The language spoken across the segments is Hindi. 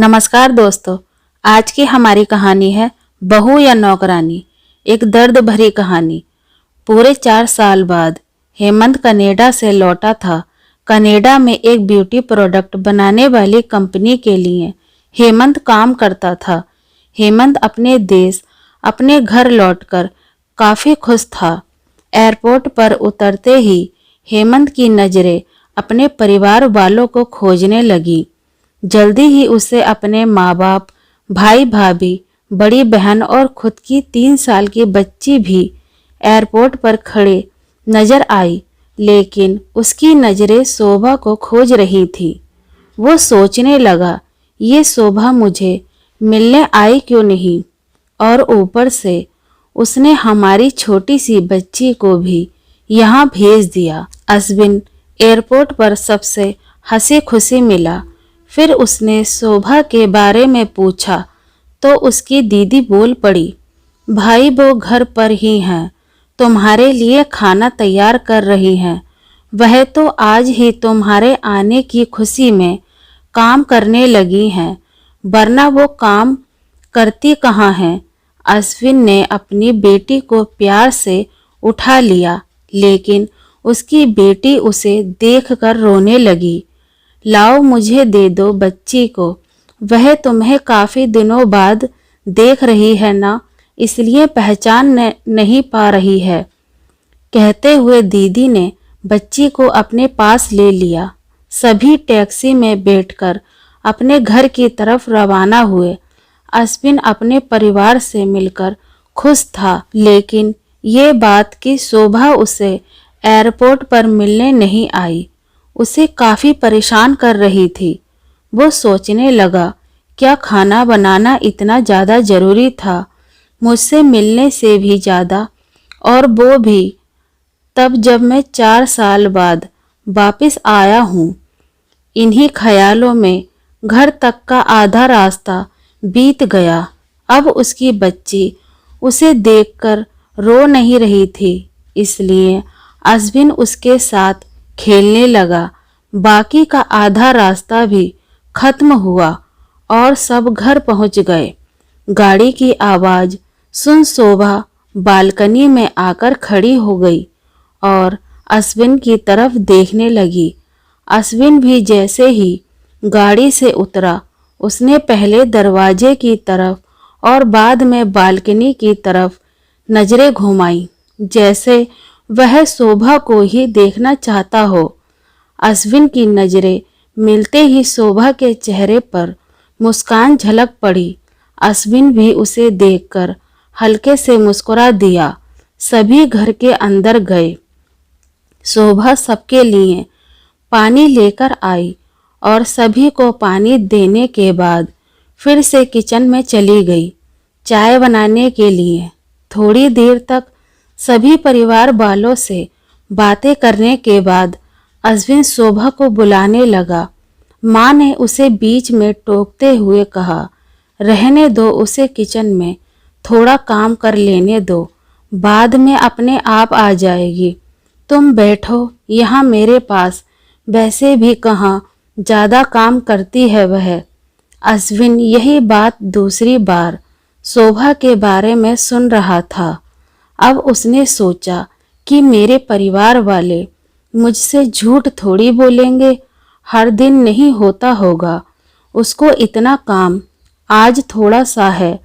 नमस्कार दोस्तों, आज की हमारी कहानी है बहू या नौकरानी। एक दर्द भरी कहानी। पूरे 4 साल बाद हेमंत कनाडा से लौटा था। कनाडा में एक ब्यूटी प्रोडक्ट बनाने वाली कंपनी के लिए हेमंत काम करता था। हेमंत अपने देश, अपने घर लौटकर काफ़ी खुश था। एयरपोर्ट पर उतरते ही हेमंत की नज़रें अपने परिवार वालों को खोजने लगी। जल्दी ही उसे अपने माँ बाप, भाई भाभी, बड़ी बहन और खुद की 3 साल की बच्ची भी एयरपोर्ट पर खड़े नजर आई, लेकिन उसकी नज़रें शोभा को खोज रही थी। वो सोचने लगा, ये शोभा मुझे मिलने आई क्यों नहीं, और ऊपर से उसने हमारी छोटी सी बच्ची को भी यहाँ भेज दिया। अश्विन एयरपोर्ट पर सबसे हंसी खुशी मिला। फिर उसने शोभा के बारे में पूछा तो उसकी दीदी बोल पड़ी, भाई वो घर पर ही हैं, तुम्हारे लिए खाना तैयार कर रही हैं। वह तो आज ही तुम्हारे आने की खुशी में काम करने लगी हैं, वरना वो काम करती कहाँ हैं। अश्विन ने अपनी बेटी को प्यार से उठा लिया, लेकिन उसकी बेटी उसे देखकर रोने लगी। लाओ मुझे दे दो बच्ची को, वह तुम्हें काफ़ी दिनों बाद देख रही है ना, इसलिए पहचान नहीं पा रही है। कहते हुए दीदी ने बच्ची को अपने पास ले लिया। सभी टैक्सी में बैठकर अपने घर की तरफ रवाना हुए। अश्विन अपने परिवार से मिलकर खुश था, लेकिन ये बात कि शोभा उसे एयरपोर्ट पर मिलने नहीं आई उसे काफ़ी परेशान कर रही थी। वो सोचने लगा, क्या खाना बनाना इतना ज़्यादा ज़रूरी था, मुझसे मिलने से भी ज़्यादा, और वो भी तब जब मैं 4 साल बाद वापस आया हूँ। इन्हीं ख्यालों में घर तक का आधा रास्ता बीत गया। अब उसकी बच्ची उसे देखकर रो नहीं रही थी, इसलिए अश्विन उसके साथ खेलने लगा। बाकी का आधा रास्ता भी खत्म हुआ और सब घर पहुंच गए। गाड़ी की आवाज़ सुन शोभा बालकनी में आकर खड़ी हो गई और अश्विन की तरफ देखने लगी। अश्विन भी जैसे ही गाड़ी से उतरा, उसने पहले दरवाजे की तरफ और बाद में बालकनी की तरफ नजरें घुमाई, जैसे वह शोभा को ही देखना चाहता हो। अश्विन की नजरें मिलते ही शोभा के चेहरे पर मुस्कान झलक पड़ी। अश्विन भी उसे देखकर हल्के से मुस्कुरा दिया। सभी घर के अंदर गए। शोभा सबके लिए पानी लेकर आई और सभी को पानी देने के बाद फिर से किचन में चली गई चाय बनाने के लिए। थोड़ी देर तक सभी परिवार वालों से बातें करने के बाद अश्विन शोभा को बुलाने लगा। माँ ने उसे बीच में टोकते हुए कहा, रहने दो उसे, किचन में थोड़ा काम कर लेने दो, बाद में अपने आप आ जाएगी। तुम बैठो यहाँ मेरे पास, वैसे भी कहाँ ज़्यादा काम करती है वह। अश्विन यही बात दूसरी बार शोभा के बारे में सुन रहा था। अब उसने सोचा कि मेरे परिवार वाले मुझसे झूठ थोड़ी बोलेंगे, हर दिन नहीं होता होगा। उसको इतना काम आज थोड़ा सा है,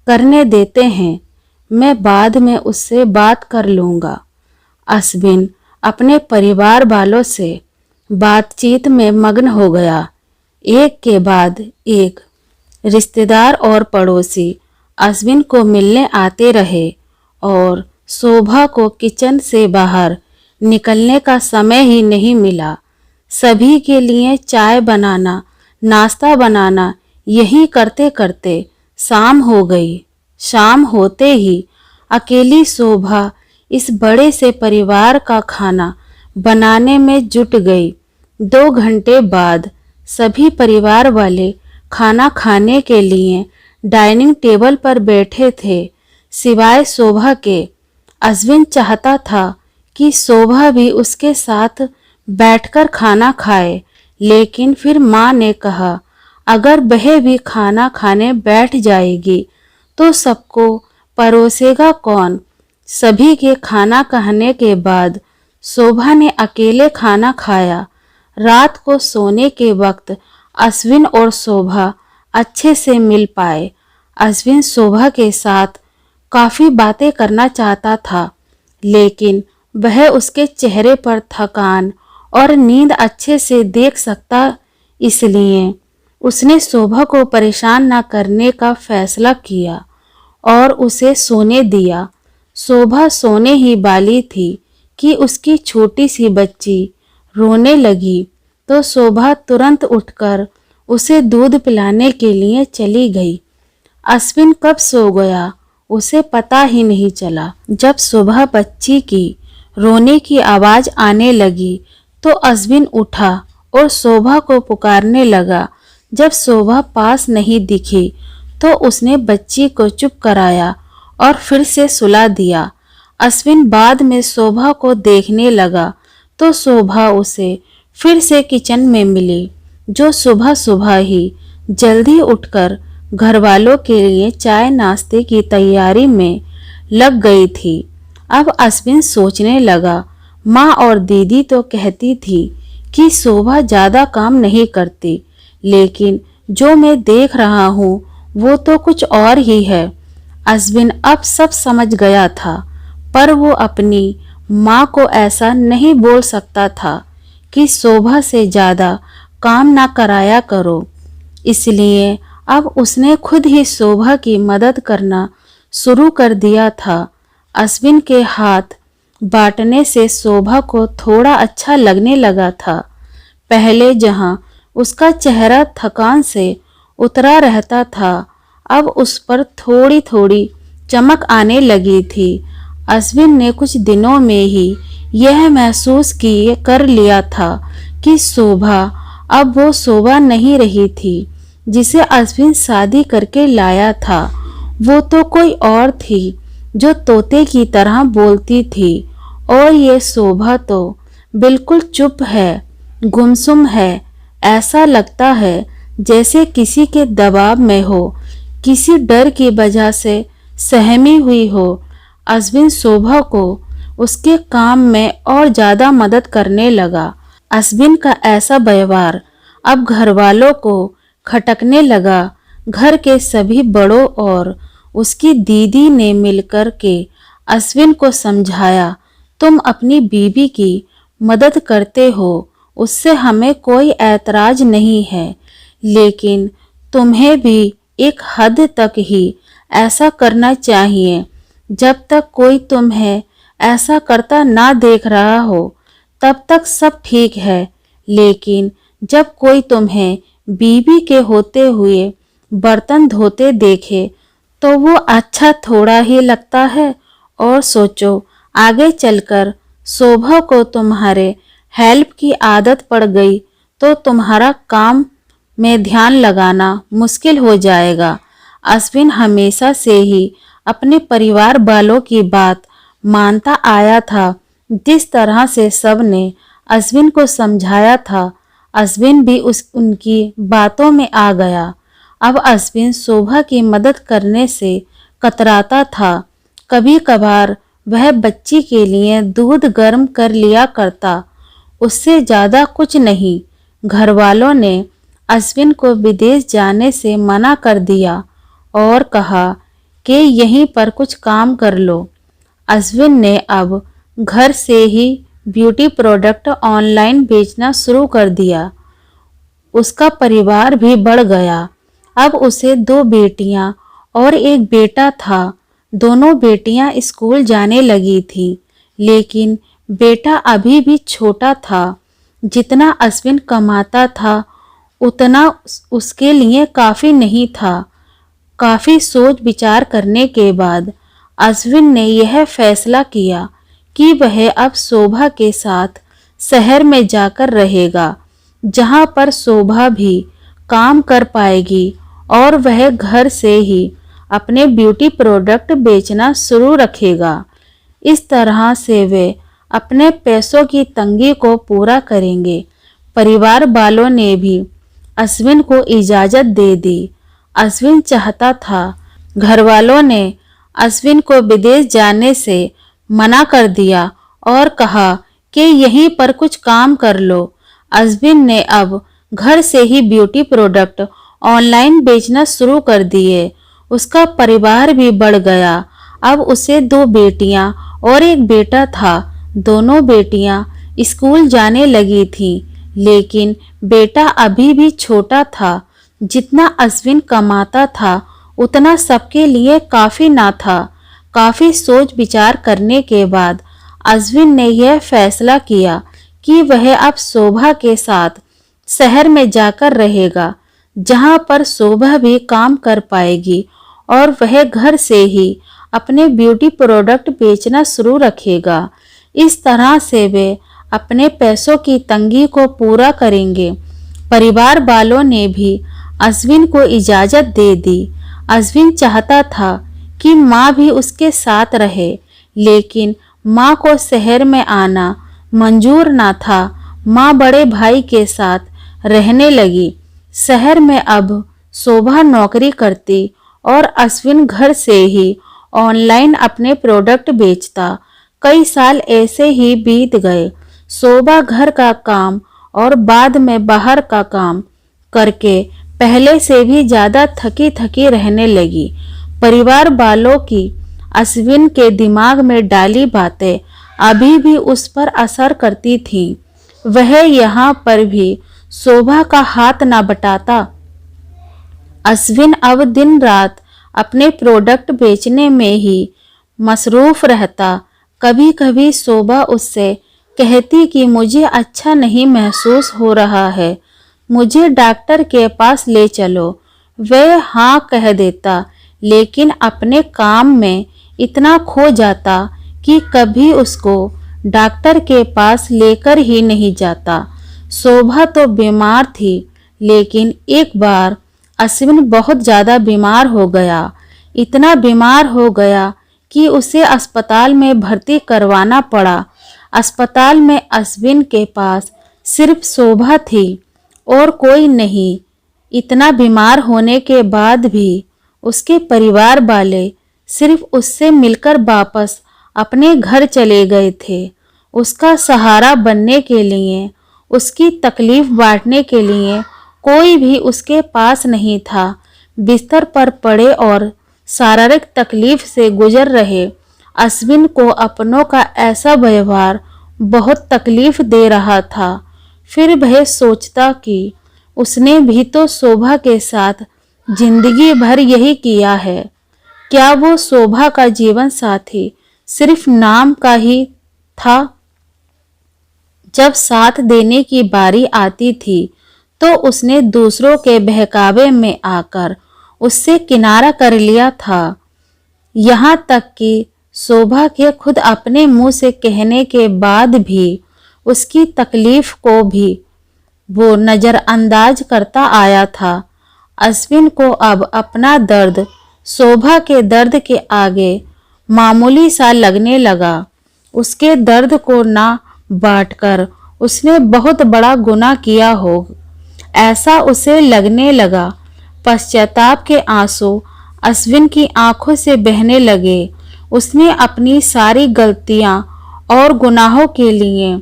करने देते हैं, मैं बाद में उससे बात कर लूँगा। अश्विन अपने परिवार वालों से बातचीत में मग्न हो गया। एक के बाद एक रिश्तेदार और पड़ोसी अश्विन को मिलने आते रहे और शोभा को किचन से बाहर निकलने का समय ही नहीं मिला। सभी के लिए चाय बनाना, नाश्ता बनाना, यही करते करते शाम हो गई। शाम होते ही अकेली शोभा इस बड़े से परिवार का खाना बनाने में जुट गई। 2 घंटे बाद सभी परिवार वाले खाना खाने के लिए डाइनिंग टेबल पर बैठे थे, सिवाय शोभा के। अश्विन चाहता था कि शोभा भी उसके साथ बैठकर खाना खाए, लेकिन फिर माँ ने कहा, अगर वह भी खाना खाने बैठ जाएगी तो सबको परोसेगा कौन। सभी के खाना खाने के बाद शोभा ने अकेले खाना खाया। रात को सोने के वक्त अश्विन और शोभा अच्छे से मिल पाए। अश्विन शोभा के साथ काफी बातें करना चाहता था, लेकिन वह उसके चेहरे पर थकान और नींद अच्छे से देख सकता, इसलिए उसने शोभा को परेशान न करने का फैसला किया और उसे सोने दिया। शोभा सोने ही वाली थी कि उसकी छोटी सी बच्ची रोने लगी, तो शोभा तुरंत उठकर उसे दूध पिलाने के लिए चली गई। अश्विन कब सो गया उसे पता ही नहीं चला। जब सुबह बच्ची की रोने की आवाज आने लगी तो अश्विन उठा और शोभा को पुकारने लगा। जब शोभा पास नहीं दिखी तो उसने बच्ची को चुप कराया और फिर से सुला दिया। अश्विन बाद में शोभा को देखने लगा तो शोभा उसे फिर से किचन में मिली, जो सुबह सुबह ही जल्दी उठकर घर वालों के लिए चाय नाश्ते की तैयारी में लग गई थी। अब अश्विन सोचने लगा, माँ और दीदी तो कहती थी कि शोभा ज़्यादा काम नहीं करती, लेकिन जो मैं देख रहा हूँ वो तो कुछ और ही है। अश्विन अब सब समझ गया था, पर वो अपनी माँ को ऐसा नहीं बोल सकता था कि शोभा से ज़्यादा काम ना कराया करो। इसलिए अब उसने खुद ही शोभा की मदद करना शुरू कर दिया था। अश्विन के हाथ बांटने से शोभा को थोड़ा अच्छा लगने लगा था। पहले जहां उसका चेहरा थकान से उतरा रहता था, अब उस पर थोड़ी थोड़ी चमक आने लगी थी। अश्विन ने कुछ दिनों में ही यह महसूस कर लिया था कि शोभा अब वो शोभा नहीं रही थी जिसे अश्विन शादी करके लाया था। वो तो कोई और थी जो तोते की तरह बोलती थी, और ये शोभा तो बिल्कुल चुप है, गुमसुम है। ऐसा लगता है जैसे किसी के दबाव में हो, किसी डर की वजह से सहमी हुई हो। अश्विन शोभा को उसके काम में और ज़्यादा मदद करने लगा। अश्विन का ऐसा व्यवहार अब घर वालों को खटकने लगा। घर के सभी बड़ों और उसकी दीदी ने मिलकर के अश्विन को समझाया, तुम अपनी बीवी की मदद करते हो, उससे हमें कोई ऐतराज नहीं है, लेकिन तुम्हें भी एक हद तक ही ऐसा करना चाहिए। जब तक कोई तुम्हें ऐसा करता ना देख रहा हो तब तक सब ठीक है, लेकिन जब कोई तुम्हें बीवी के होते हुए बर्तन धोते देखे तो वो अच्छा थोड़ा ही लगता है। और सोचो, आगे चलकर शोभा को तुम्हारे हेल्प की आदत पड़ गई तो तुम्हारा काम में ध्यान लगाना मुश्किल हो जाएगा। अश्विन हमेशा से ही अपने परिवार वालों की बात मानता आया था। जिस तरह से सब ने अश्विन को समझाया था, अश्विन भी उनकी बातों में आ गया। अब अश्विन शोभा की मदद करने से कतराता था। कभी कभार वह बच्ची के लिए दूध गर्म कर लिया करता, उससे ज़्यादा कुछ नहीं। घर वालों ने अश्विन को विदेश जाने से मना कर दिया और कहा कि यहीं पर कुछ काम कर लो। अश्विन ने अब घर से ही ब्यूटी प्रोडक्ट ऑनलाइन बेचना शुरू कर दिया। उसका परिवार भी बढ़ गया। अब उसे 2 बेटियां और एक बेटा था। दोनों बेटियां स्कूल जाने लगी थी, लेकिन बेटा अभी भी छोटा था। जितना अश्विन कमाता था उतना उसके लिए काफ़ी नहीं था। काफ़ी सोच विचार करने के बाद अश्विन ने यह फैसला किया कि वह अब शोभा के साथ शहर में जाकर रहेगा, जहां पर शोभा भी काम कर पाएगी और वह घर से ही अपने ब्यूटी प्रोडक्ट बेचना शुरू रखेगा। इस तरह से वे अपने पैसों की तंगी को पूरा करेंगे। परिवार वालों ने भी अश्विन को इजाज़त दे दी। अश्विन चाहता था, घर वालों ने अश्विन को विदेश जाने से मना कर दिया और कहा कि यहीं पर कुछ काम कर लो। अश्विन ने अब घर से ही ब्यूटी प्रोडक्ट ऑनलाइन बेचना शुरू कर दिए। उसका परिवार भी बढ़ गया। अब उसे 2 बेटियां और एक बेटा था। दोनों बेटियां स्कूल जाने लगी थीं, लेकिन बेटा अभी भी छोटा था। जितना अश्विन कमाता था उतना सबके लिए काफ़ी ना था। काफ़ी सोच विचार करने के बाद अश्विन ने यह फैसला किया कि वह अब शोभा के साथ शहर में जाकर रहेगा, जहां पर शोभा भी काम कर पाएगी और वह घर से ही अपने ब्यूटी प्रोडक्ट बेचना शुरू रखेगा। इस तरह से वे अपने पैसों की तंगी को पूरा करेंगे। परिवार वालों ने भी अश्विन को इजाज़त दे दी। अश्विन चाहता था कि माँ भी उसके साथ रहे, लेकिन माँ को शहर में आना मंजूर ना था। माँ बड़े भाई के साथ रहने लगी। शहर में अब शोभा नौकरी करती और अश्विन घर से ही ऑनलाइन अपने प्रोडक्ट बेचता। कई साल ऐसे ही बीत गए। शोभा घर का काम और बाद में बाहर का काम करके पहले से भी ज़्यादा थकी थकी रहने लगी। परिवार वालों की अश्विन के दिमाग में डाली बातें अभी भी उस पर असर करती थीं। वह यहाँ पर भी शोभा का हाथ न बटाता। अश्विन अब दिन रात अपने प्रोडक्ट बेचने में ही मसरूफ रहता। कभी कभी शोभा उससे कहती कि मुझे अच्छा नहीं महसूस हो रहा है, मुझे डॉक्टर के पास ले चलो। वह हाँ कह देता, लेकिन अपने काम में इतना खो जाता कि कभी उसको डॉक्टर के पास लेकर ही नहीं जाता। शोभा तो बीमार थी, लेकिन एक बार अश्विन बहुत ज़्यादा बीमार हो गया। इतना बीमार हो गया कि उसे अस्पताल में भर्ती करवाना पड़ा। अस्पताल में अश्विन के पास सिर्फ शोभा थी और कोई नहीं। इतना बीमार होने के बाद भी उसके परिवार वाले सिर्फ उससे मिलकर वापस अपने घर चले गए थे। उसका सहारा बनने के लिए, उसकी तकलीफ बांटने के लिए कोई भी उसके पास नहीं था। बिस्तर पर पड़े और शारीरिक तकलीफ से गुजर रहे अश्विन को अपनों का ऐसा व्यवहार बहुत तकलीफ दे रहा था। फिर वह सोचता कि उसने भी तो शोभा के साथ जिंदगी भर यही किया है। क्या वो शोभा का जीवन साथी सिर्फ नाम का ही था? जब साथ देने की बारी आती थी तो उसने दूसरों के बहकावे में आकर उससे किनारा कर लिया था। यहाँ तक कि शोभा के खुद अपने मुंह से कहने के बाद भी उसकी तकलीफ को भी वो नज़रअंदाज करता आया था। अश्विन को अब अपना दर्द शोभा के दर्द के आगे मामूली सा लगने लगा। उसके दर्द को ना बांटकर उसने बहुत बड़ा गुनाह किया हो, ऐसा उसे लगने लगा। पश्चाताप के आंसू अश्विन की आंखों से बहने लगे। उसने अपनी सारी गलतियां और गुनाहों के लिए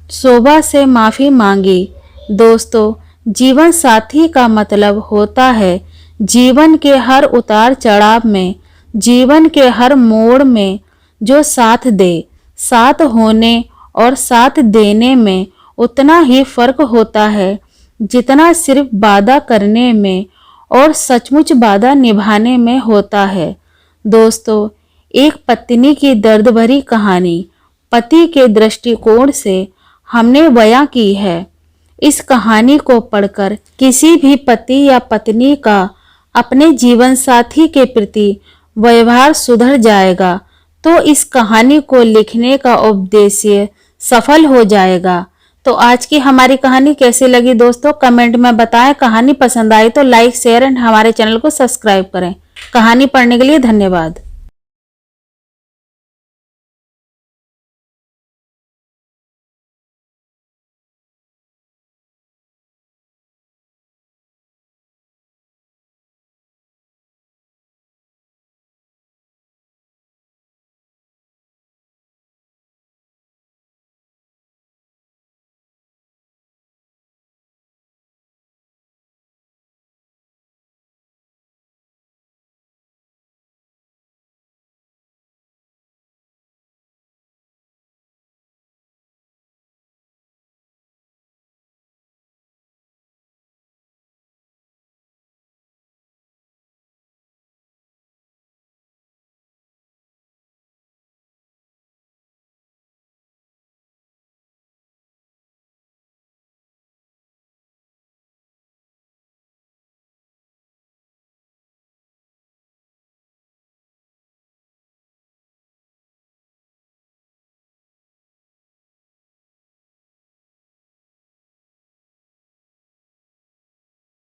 शोभा से माफ़ी मांगी। दोस्तों, जीवन साथी का मतलब होता है जीवन के हर उतार चढ़ाव में, जीवन के हर मोड़ में जो साथ दे। साथ होने और साथ देने में उतना ही फर्क होता है जितना सिर्फ वादा करने में और सचमुच वादा निभाने में होता है। दोस्तों, एक पत्नी की दर्द भरी कहानी पति के दृष्टिकोण से हमने बयां की है। इस कहानी को पढ़कर किसी भी पति या पत्नी का अपने जीवन साथी के प्रति व्यवहार सुधर जाएगा, तो इस कहानी को लिखने का उद्देश्य सफल हो जाएगा। तो आज की हमारी कहानी कैसी लगी दोस्तों, कमेंट में बताएं। कहानी पसंद आई तो लाइक, शेयर एंड हमारे चैनल को सब्सक्राइब करें। कहानी पढ़ने के लिए धन्यवाद।